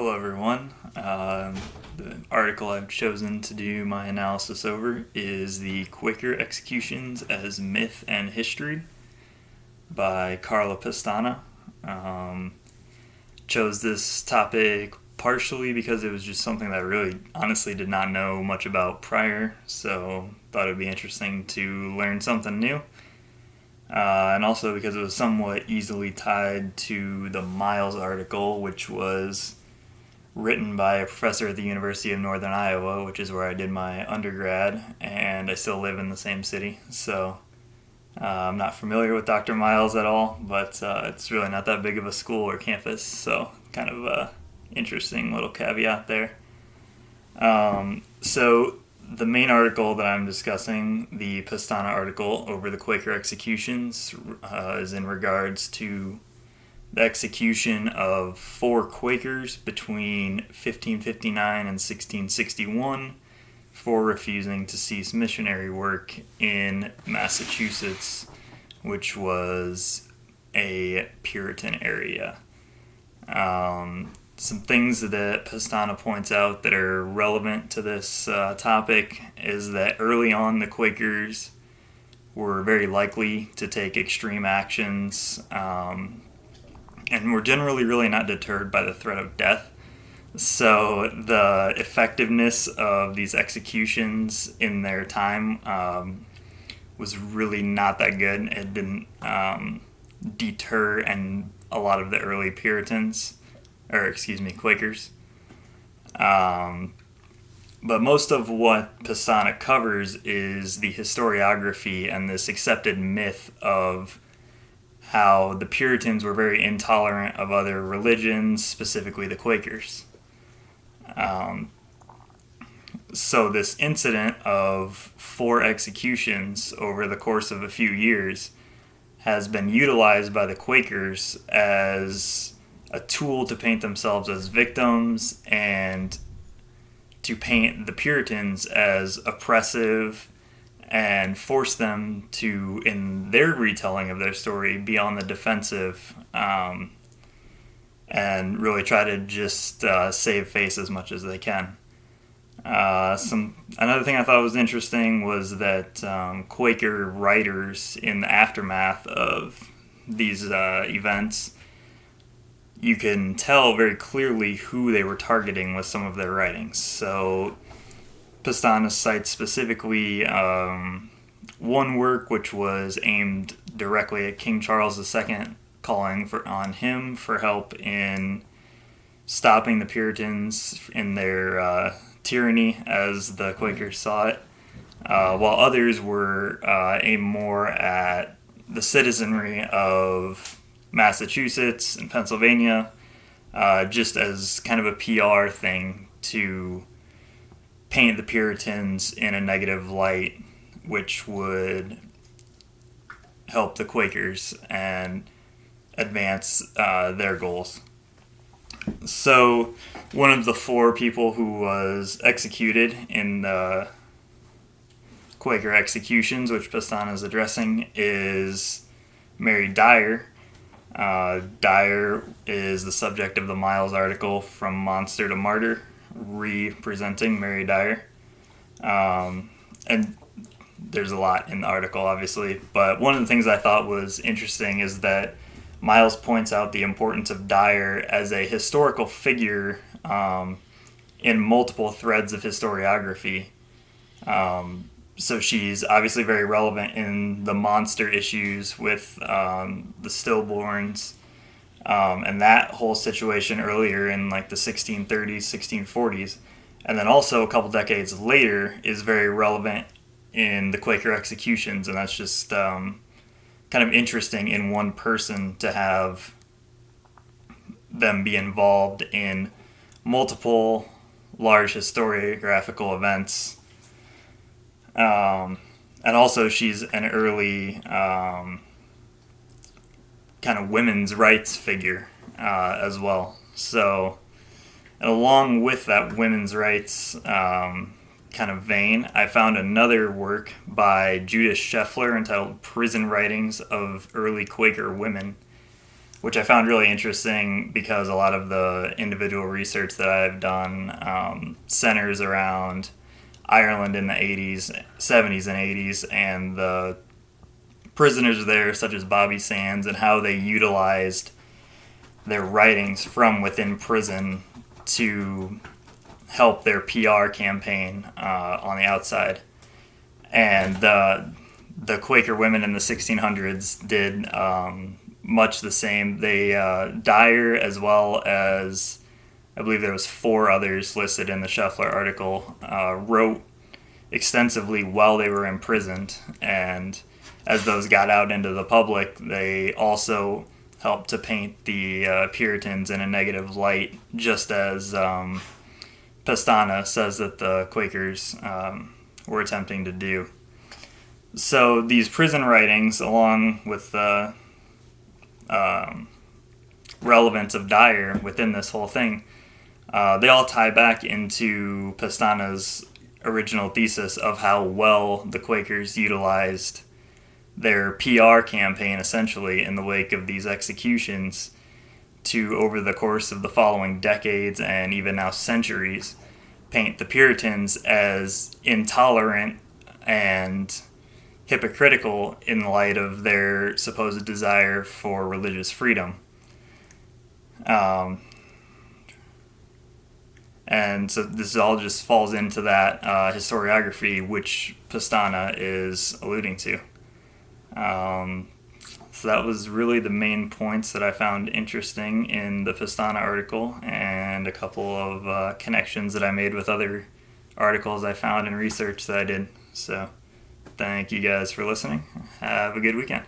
Hello, everyone. The article I've chosen to do my analysis over is The Quaker Executions as Myth and History by Carla Pestana. Um, Chose this topic partially because it was just something that I really honestly did not know much about prior, so thought it would be interesting to learn something new. And also because it was somewhat easily tied to the Miles article, which was written by a professor at the University of Northern Iowa, which is where I did my undergrad, and I still live in the same city. So I'm not familiar with Dr. Miles at all, but it's really not that big of a school or campus, so kind of a interesting little caveat there. So the main article that I'm discussing, the Pestana article over the Quaker executions, is in regards to the execution of 4 Quakers between 1559 and 1661 for refusing to cease missionary work in Massachusetts, which was a Puritan area. Some things that Pestana points out that are relevant to this topic is that early on the Quakers were very likely to take extreme actions, and were generally really not deterred by the threat of death. So the effectiveness of these executions in their time was really not that good. It didn't deter and a lot of the early Quakers. But most of what Pestana covers is the historiography and this accepted myth of how the Puritans were very intolerant of other religions, specifically the Quakers. So this incident of 4 executions over the course of a few years has been utilized by the Quakers as a tool to paint themselves as victims and to paint the Puritans as oppressive and force them to, in their retelling of their story, be on the defensive, and really try to just save face as much as they can. Another thing I thought was interesting was that Quaker writers, in the aftermath of these events, you can tell very clearly who they were targeting with some of their writings. So Pestana cites specifically one work which was aimed directly at King Charles II, calling on him for help in stopping the Puritans in their tyranny, as the Quakers saw it, while others were aimed more at the citizenry of Massachusetts and Pennsylvania, just as kind of a PR thing to paint the Puritans in a negative light, which would help the Quakers and advance their goals. So one of the 4 people who was executed in the Quaker executions, which Pestana is addressing, is Mary Dyer. Dyer is the subject of the Miles article, From Monster to Martyr, representing Mary Dyer. And there's a lot in the article, obviously, but one of the things I thought was interesting is that Miles points out the importance of Dyer as a historical figure in multiple threads of historiography. So she's obviously very relevant in the monster issues with the stillborns, and that whole situation earlier in like the 1630s, 1640s. And then also a couple decades later is very relevant in the Quaker executions, and that's just kind of interesting in one person to have them be involved in multiple large historiographical events. And also she's an early kind of women's rights figure as well. So, and along with that women's rights kind of vein, I found another work by Judith Scheffler entitled Prison Writings of Early Quaker Women, which I found really interesting because a lot of the individual research that I've done centers around Ireland in the 80s, 70s, and 80s, and the prisoners there, such as Bobby Sands, and how they utilized their writings from within prison to help their PR campaign on the outside. And the Quaker women in the 1600s did much the same. They Dyer, as well as I believe there was 4 others listed in the Scheffler article, wrote extensively while they were imprisoned, and as those got out into the public, they also helped to paint the Puritans in a negative light, just as Pestana says that the Quakers were attempting to do. So these prison writings, along with the relevance of Dyer within this whole thing, they all tie back into Pestana's original thesis of how well the Quakers utilized their PR campaign, essentially, in the wake of these executions to, over the course of the following decades and even now centuries, paint the Puritans as intolerant and hypocritical in light of their supposed desire for religious freedom. And so this all just falls into that historiography which Pestana is alluding to. So that was really the main points that I found interesting in the Pestana article, and a couple of connections that I made with other articles I found and research that I did. So thank you guys for listening. Have a good weekend.